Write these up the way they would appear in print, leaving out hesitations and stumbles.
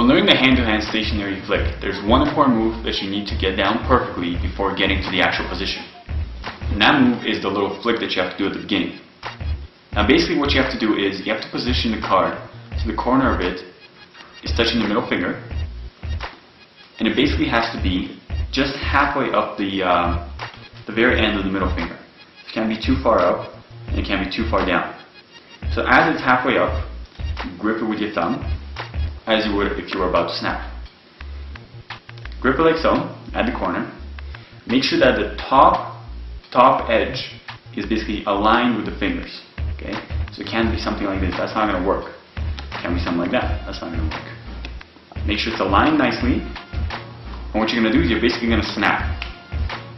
When learning the hand-to-hand stationary flick, there's one important move that you need to get down perfectly before getting to the actual position. And that move is the little flick that you have to do at the beginning. Now basically what you have to do is you have to position the card so the corner of it is touching the middle finger, and it basically has to be just halfway up the very end of the middle finger. It can't be too far up and it can't be too far down. So as it's halfway up, you grip it with your thumb as you would if you were about to snap. Grip it like so at the corner. Make sure that the top edge is basically aligned with the fingers. Okay? So it can't be something like this. That's not going to work. It can be something like that. That's not going to work. Make sure it's aligned nicely. And what you're going to do is you're basically going to snap.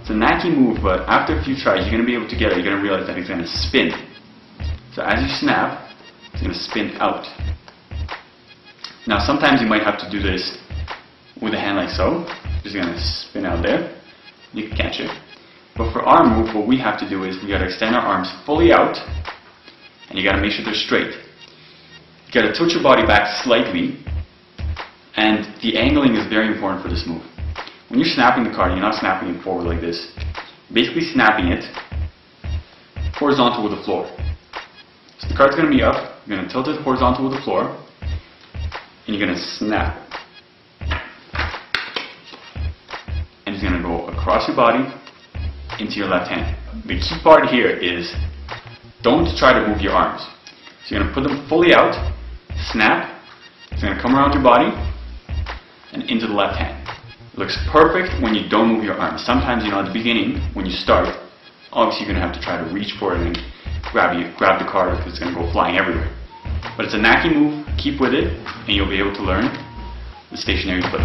It's a knacky move, but after a few tries, you're going to be able to get it. You're going to realize that it's going to spin. So as you snap, it's going to spin out. Now sometimes you might have to do this with a hand like so. Just going to spin out there. You can catch it. But for our move, what we have to do is we got to extend our arms fully out, and you got to make sure they're straight. You got to tilt your body back slightly, and the angling is very important for this move. When you're snapping the card, you're not snapping it forward like this. Basically snapping it horizontal with the floor. So the card's going to be up, you're going to tilt it horizontal with the floor, and you're going to snap. And it's going to go across your body into your left hand. The key part here is don't try to move your arms. So you're going to put them fully out, snap, it's going to come around your body and into the left hand. It looks perfect when you don't move your arms. Sometimes, at the beginning, when you start, obviously you're going to have to try to reach for it and grab the card because it's going to go flying everywhere. But it's a knacky move, keep with it, and you'll be able to learn the stationary flip.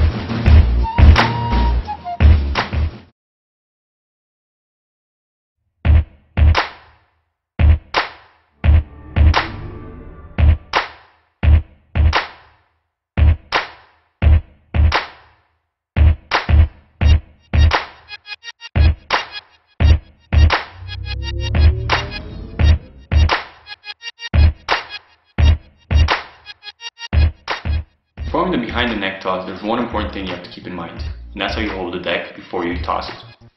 Performing the behind the neck toss, there's one important thing you have to keep in mind, and that's how you hold the deck before you toss it.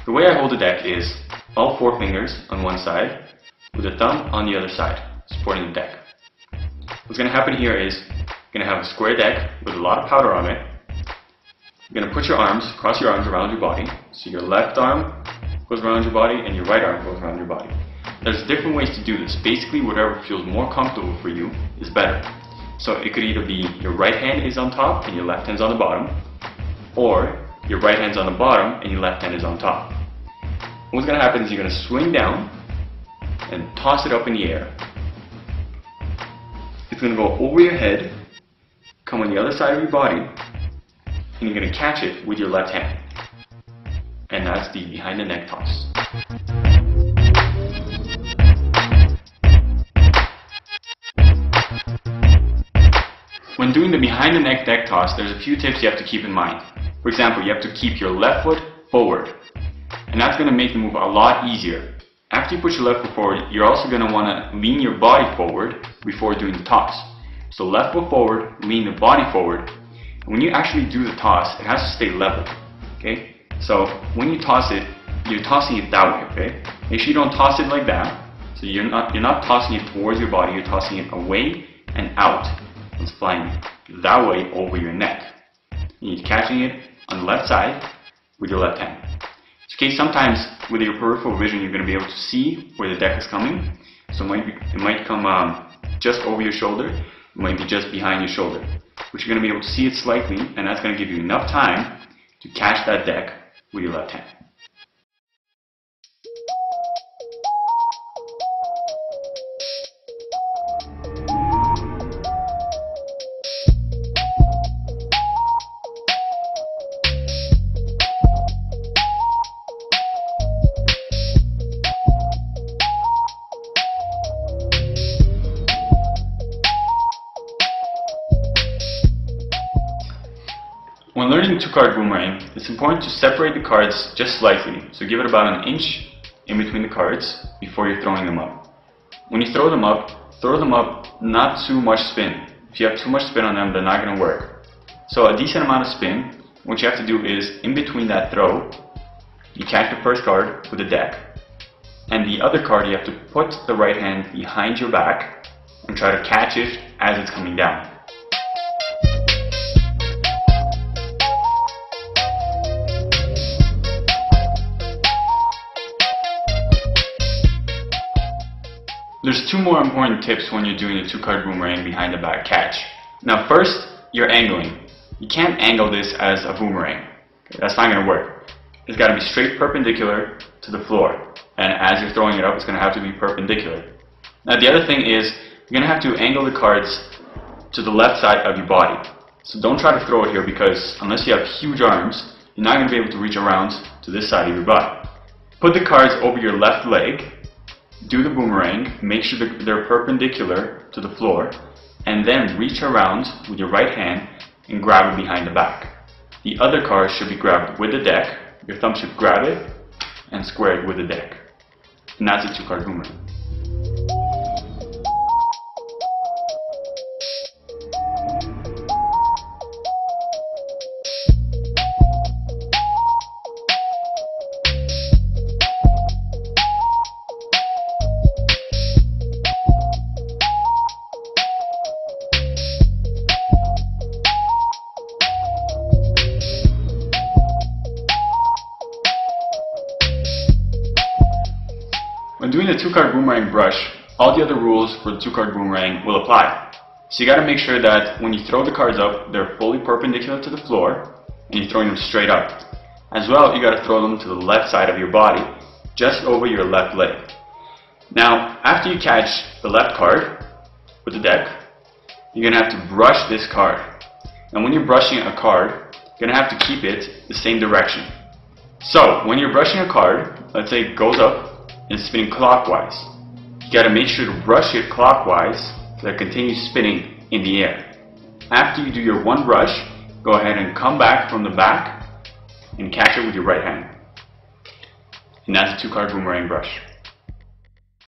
The way I hold the deck is all four fingers on one side, with the thumb on the other side, supporting the deck. What's going to happen here is you're going to have a square deck with a lot of powder on it. You're going to put your arms, cross your arms around your body, so your left arm goes around your body and your right arm goes around your body. There's different ways to do this. Basically, whatever feels more comfortable for you is better. So it could either be your right hand is on top and your left hand's on the bottom, or your right hand's on the bottom and your left hand is on top. What's going to happen is you're going to swing down and toss it up in the air. It's going to go over your head, come on the other side of your body, and you're going to catch it with your left hand. And that's the behind the neck toss. When doing the behind the neck deck toss, there's a few tips you have to keep in mind. For example, you have to keep your left foot forward, and that's going to make the move a lot easier. After you push your left foot forward, you're also going to want to lean your body forward before doing the toss. So left foot forward, lean the body forward. And when you actually do the toss, it has to stay level. Okay? So when you toss it, you're tossing it that way. Okay? Make sure you don't toss it like that. So you're not tossing it towards your body. You're tossing it away and out. It's flying that way over your neck. You're catching it on the left side with your left hand. Okay, sometimes with your peripheral vision you're going to be able to see where the deck is coming. So it might come just over your shoulder, it might be just behind your shoulder. But you're going to be able to see it slightly, and that's going to give you enough time to catch that deck with your left hand. When learning two-card boomerang, it's important to separate the cards just slightly, so give it about an inch in between the cards before you're throwing them up. When you throw them up not too much spin. If you have too much spin on them, they're not going to work. So a decent amount of spin, what you have to do is, in between that throw, you catch the first card with the deck, and the other card you have to put the right hand behind your back and try to catch it as it's coming down. There's two more important tips when you're doing a 2-card boomerang behind the back catch. Now first, you're angling. You can't angle this as a boomerang. That's not going to work. It's got to be straight perpendicular to the floor. And as you're throwing it up, it's going to have to be perpendicular. Now the other thing is, you're going to have to angle the cards to the left side of your body. So don't try to throw it here because unless you have huge arms, you're not going to be able to reach around to this side of your body. Put the cards over your left leg. Do the boomerang, make sure that they're perpendicular to the floor, and then reach around with your right hand and grab it behind the back. The other card should be grabbed with the deck. Your thumb should grab it and square it with the deck. And that's a 2-card boomerang. When doing the 2-card boomerang brush, all the other rules for the 2-card boomerang will apply. So you got to make sure that when you throw the cards up, they're fully perpendicular to the floor and you're throwing them straight up. As well, you got to throw them to the left side of your body, just over your left leg. Now, after you catch the left card with the deck, you're going to have to brush this card. And when you're brushing a card, you're going to have to keep it the same direction. So, when you're brushing a card, let's say it goes up, and spinning clockwise. You got to make sure to brush it clockwise so that it continues spinning in the air. After you do your one brush, go ahead and come back from the back and catch it with your right hand. And that's a 2-card boomerang brush.